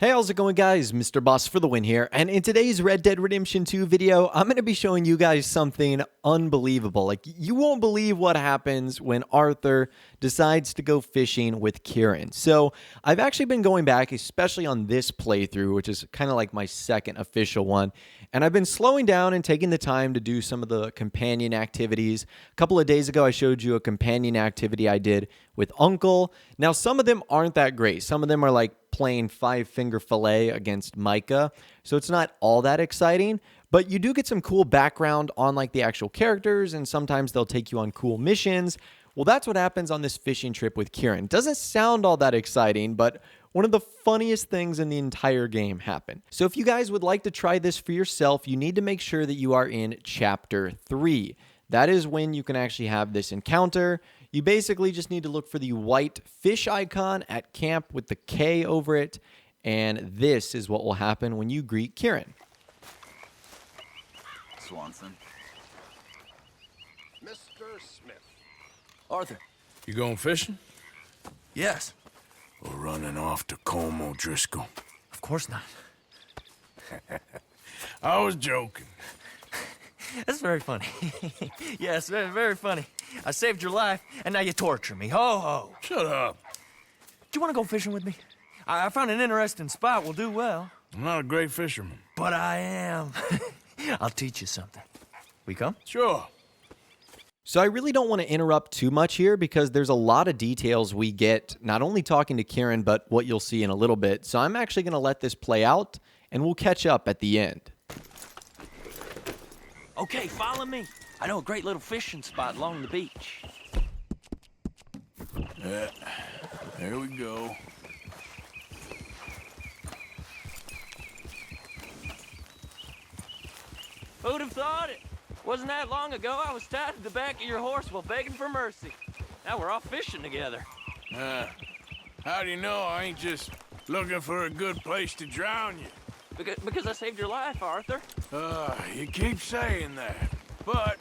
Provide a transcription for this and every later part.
Hey, how's it going, guys? Mr. Boss for the win here, and in today's Red Dead Redemption 2 video, I'm going to be showing you guys something unbelievable. Like, you won't believe what happens when Arthur decides to go fishing with Kieran. So, I've actually been going back, especially on this playthrough, which is kind of like my second official one, and I've been slowing down and taking the time to do some of the companion activities. A couple of days ago, I showed you a companion activity I did with Uncle. Now, some of them aren't that great. Some of them are like playing five-finger fillet against Micah, so it's not all that exciting, but you do get some cool background on like the actual characters, and sometimes they'll take you on cool missions. Well, that's what happens on this fishing trip with Kieran. Doesn't sound all that exciting, but one of the funniest things in the entire game happened. So if you guys would like to try this for yourself, you need to make sure that you are in Chapter 3. That is when you can actually have this encounter. You basically just need to look for the white fish icon at camp with the K over it, and this is what will happen when you greet Kieran. Swanson. Mr. Smith. Arthur. You going fishing? Yes. Or running off to Combe O'Driscoll? Of course not. I was joking. That's very funny. Yes, very, very funny. I saved your life, and now you torture me. Ho, ho. Shut up. Do you want to go fishing with me? I found an interesting spot. We'll do well. I'm not a great fisherman. But I am. I'll teach you something. We come? Sure. So I really don't want to interrupt too much here because there's a lot of details we get, not only talking to Kieran, but what you'll see in a little bit. So I'm actually going to let this play out, and we'll catch up at the end. Okay, follow me. I know a great little fishing spot along the beach. Yeah, there we go. Who'd have thought it? Wasn't that long ago I was tied to the back of your horse while begging for mercy. Now we're off fishing together. How do you know I ain't just looking for a good place to drown you? Because I saved your life, Arthur. You keep saying that. But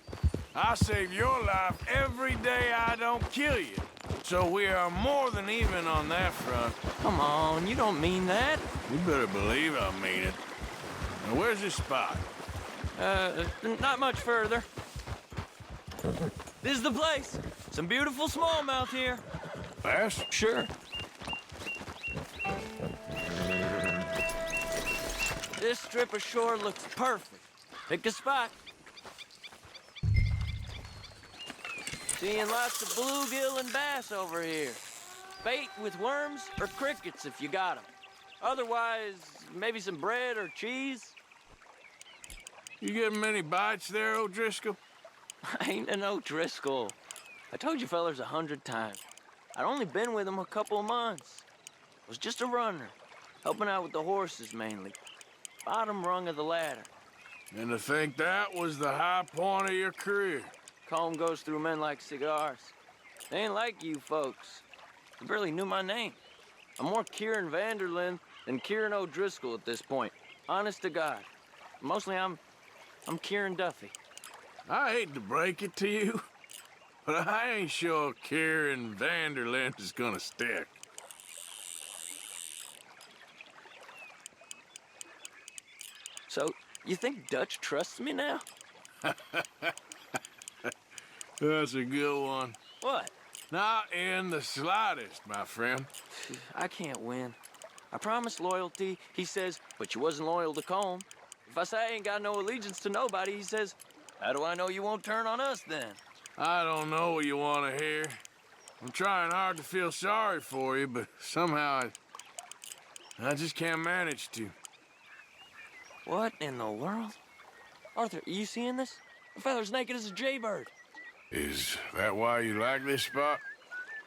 I save your life every day I don't kill you. So we are more than even on that front. Come on, you don't mean that. You better believe I mean it. Now, where's this spot? Not much further. This is the place. Some beautiful smallmouth here. Bass? Sure. This strip of shore looks perfect. Pick a spot. Seeing lots of bluegill and bass over here. Bait with worms or crickets if you got them. Otherwise, maybe some bread or cheese. You getting many bites there, O'Driscoll? I ain't an O'Driscoll. I told you fellers 100 times. I'd only been with him a couple of months. Was just a runner, helping out with the horses mainly. Bottom rung of the ladder. And to think that was the high point of your career. Comb goes through men like cigars. They ain't like you folks. You barely knew my name. I'm more Kieran Vanderlyn than Kieran O'Driscoll at this point. Honest to God. Mostly I'm Kieran Duffy. I hate to break it to you, but I ain't sure Kieran Vanderlyn is gonna stick. So, you think Dutch trusts me now? That's a good one. What? Not in the slightest, my friend. I can't win. I promised loyalty, he says, but you wasn't loyal to Combe. If I say I ain't got no allegiance to nobody, he says, how do I know you won't turn on us then? I don't know what you want to hear. I'm trying hard to feel sorry for you, but somehow I just can't manage to. What in the world? Arthur, are you seeing this? The feather's naked as a jaybird. Is that why you like this spot?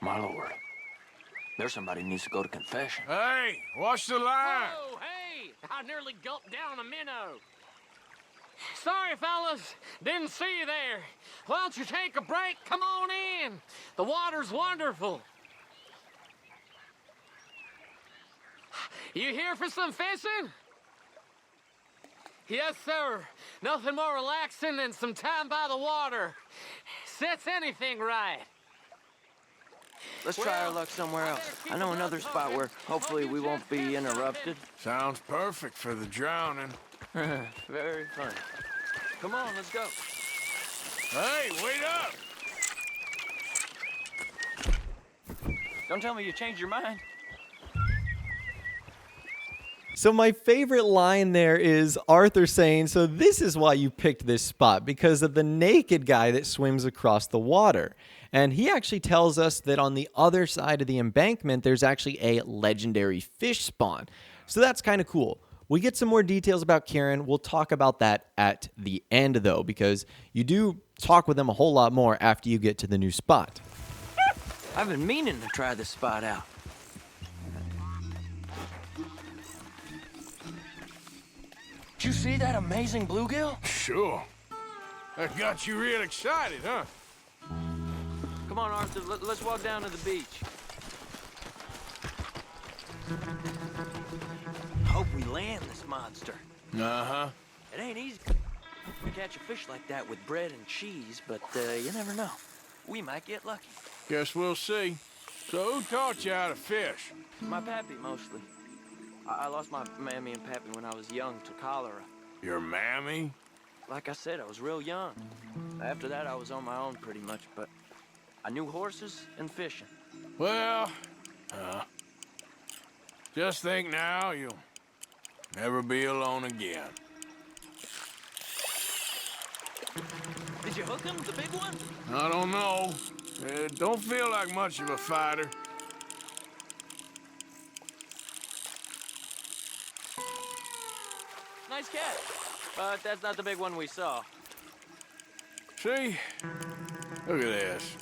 My lord. There's somebody who needs to go to confession. Hey, watch the line! Whoa, hey! I nearly gulped down a minnow. Sorry, fellas. Didn't see you there. Why don't you take a break? Come on in. The water's wonderful. You here for some fishing? Yes, sir. Nothing more relaxing than some time by the water. Sets anything right. Let's try our luck somewhere else. I know another spot where hopefully we won't be interrupted. Sounds perfect for the drowning. Very funny. Come on, let's go. Hey, wait up! Don't tell me you changed your mind. So my favorite line there is Arthur saying, so this is why you picked this spot, because of the naked guy that swims across the water. And he actually tells us that on the other side of the embankment, there's actually a legendary fish spawn. So that's kind of cool. We get some more details about Kieran. We'll talk about that at the end, though, because you do talk with him a whole lot more after you get to the new spot. I've been meaning to try this spot out. Did you see that amazing bluegill? Sure. That got you real excited, huh? Come on, Arthur, let's walk down to the beach. Hope we land this monster. Uh-huh. It ain't easy to catch a fish like that with bread and cheese, but you never know. We might get lucky. Guess we'll see. So who taught you how to fish? My pappy, mostly. I lost my mammy and pappy when I was young to cholera. Your mammy? Like I said, I was real young. After that, I was on my own pretty much, but I knew horses and fishing. Well, just think now you'll never be alone again. Did you hook him, the big one? I don't know. Don't feel like much of a fighter. Nice catch. But that's not the big one we saw. See? Look at this.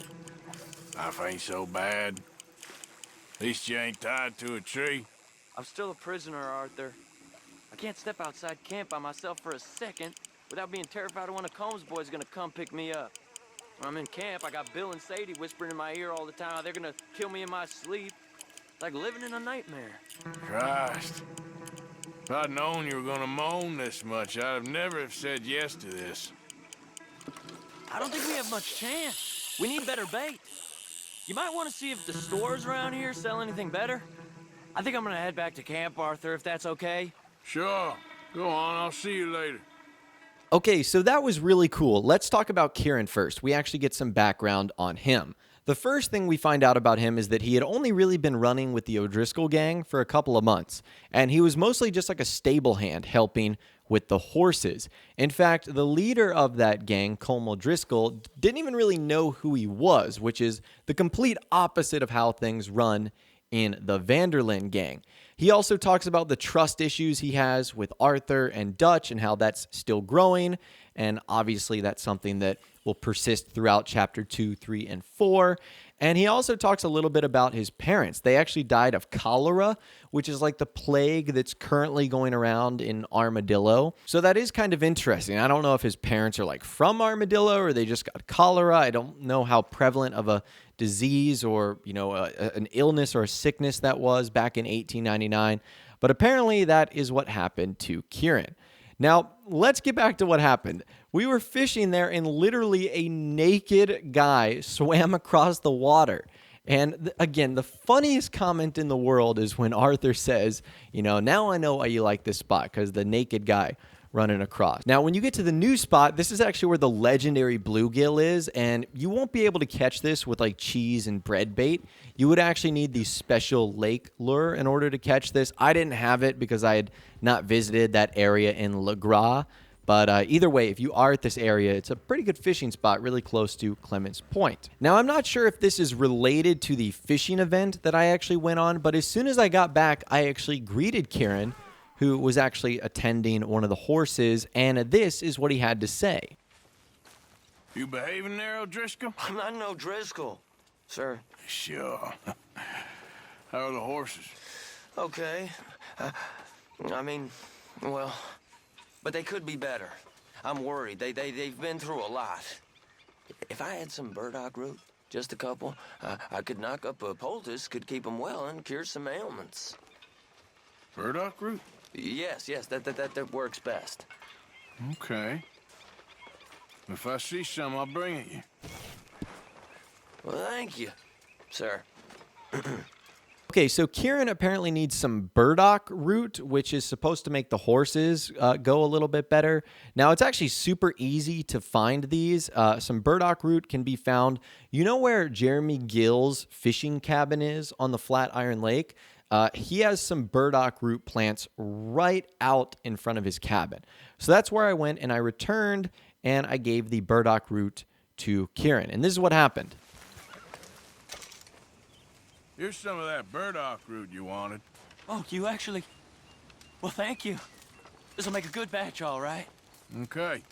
Life ain't so bad. At least you ain't tied to a tree. I'm still a prisoner, Arthur. I can't step outside camp by myself for a second without being terrified one of Combs' boys gonna come pick me up. When I'm in camp, I got Bill and Sadie whispering in my ear all the time how they're gonna kill me in my sleep. It's like living in a nightmare. Christ. If I'd known you were gonna moan this much, I'd have never have said yes to this. I don't think we have much chance. We need better bait. You might want to see if the stores around here sell anything better. I think I'm gonna head back to camp, Arthur, if that's okay. Sure. Go on, I'll see you later. Okay, so that was really cool. Let's talk about Kieran first. We actually get some background on him. The first thing we find out about him is that he had only really been running with the O'Driscoll gang for a couple of months, and he was mostly just like a stable hand helping with the horses. In fact, the leader of that gang, Colm O'Driscoll, didn't even really know who he was, which is the complete opposite of how things run in the Vanderlyn gang. He also talks about the trust issues he has with Arthur and Dutch and how that's still growing, and obviously that's something that will persist throughout chapter 2, 3, and 4. And he also talks a little bit about his parents. They actually died of cholera, which is like the plague that's currently going around in Armadillo. So that is kind of interesting. I don't know if his parents are like from Armadillo or they just got cholera. I don't know how prevalent of a disease or, an illness or a sickness that was back in 1899. But apparently that is what happened to Kieran. Now, let's get back to what happened. We were fishing there and literally a naked guy swam across the water. And again, the funniest comment in the world is when Arthur says, now I know why you like this spot, because the naked guy running across. Now, when you get to the new spot, this is actually where the legendary bluegill is, and you won't be able to catch this with like cheese and bread bait. You would actually need the special lake lure in order to catch this. I didn't have it because I had not visited that area in Le Gras. But either way, if you are at this area, it's a pretty good fishing spot really close to Clements Point. Now, I'm not sure if this is related to the fishing event that I actually went on, but as soon as I got back, I actually greeted Kieran, who was actually attending one of the horses, and this is what he had to say. You behaving there, O'Driscoll? I'm not no Driscoll, sir. Sure. How are the horses? Okay. But they could be better. I'm worried. They've been through a lot. If I had some Burdock Root, just a couple, I could knock up a poultice, could keep them well, and cure some ailments. Burdock Root? Yes, that works best. Okay. If I see some, I'll bring it you. Well, thank you, sir. Okay, so Kieran apparently needs some Burdock Root, which is supposed to make the horses go a little bit better. Now, it's actually super easy to find these. Some Burdock Root can be found. You know where Jeremy Gill's fishing cabin is on the Flatiron Lake? He has some Burdock Root plants right out in front of his cabin. So that's where I went, and I returned, and I gave the Burdock Root to Kieran. And this is what happened. Here's some of that burdock root you wanted. Oh, you actually? Well, thank you. This'll make a good batch, all right. Okay.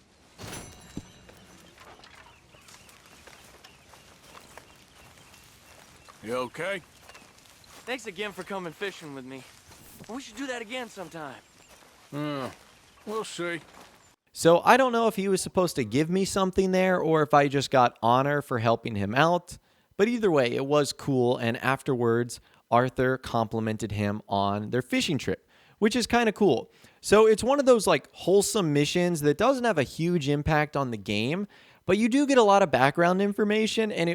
You okay? Thanks again for coming fishing with me. We should do that again sometime. We'll see. So I don't know if he was supposed to give me something there or if I just got honor for helping him out. But either way, it was cool. And afterwards, Arthur complimented him on their fishing trip, which is kind of cool. So it's one of those like wholesome missions that doesn't have a huge impact on the game, but you do get a lot of background information. And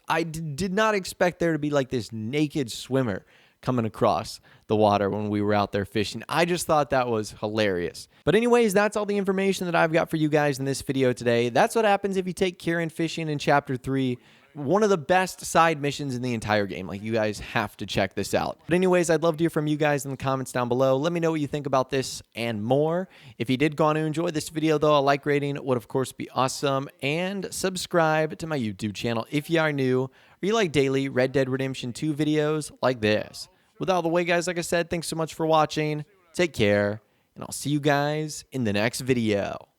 I did not expect there to be like this naked swimmer coming across the water when we were out there fishing. I just thought that was hilarious. But anyways, that's all the information that I've got for you guys in this video today. That's what happens if you take Kieran fishing in Chapter 3. One of the best side missions in the entire game. Like, you guys have to check this out. But anyways, I'd love to hear from you guys in the comments down below. Let me know what you think about this and more. If you did go on to enjoy this video, though, a like rating would, of course, be awesome. And subscribe to my YouTube channel if you are new or you like daily Red Dead Redemption 2 videos like this. With all the way, guys, like I said, thanks so much for watching. Take care, and I'll see you guys in the next video.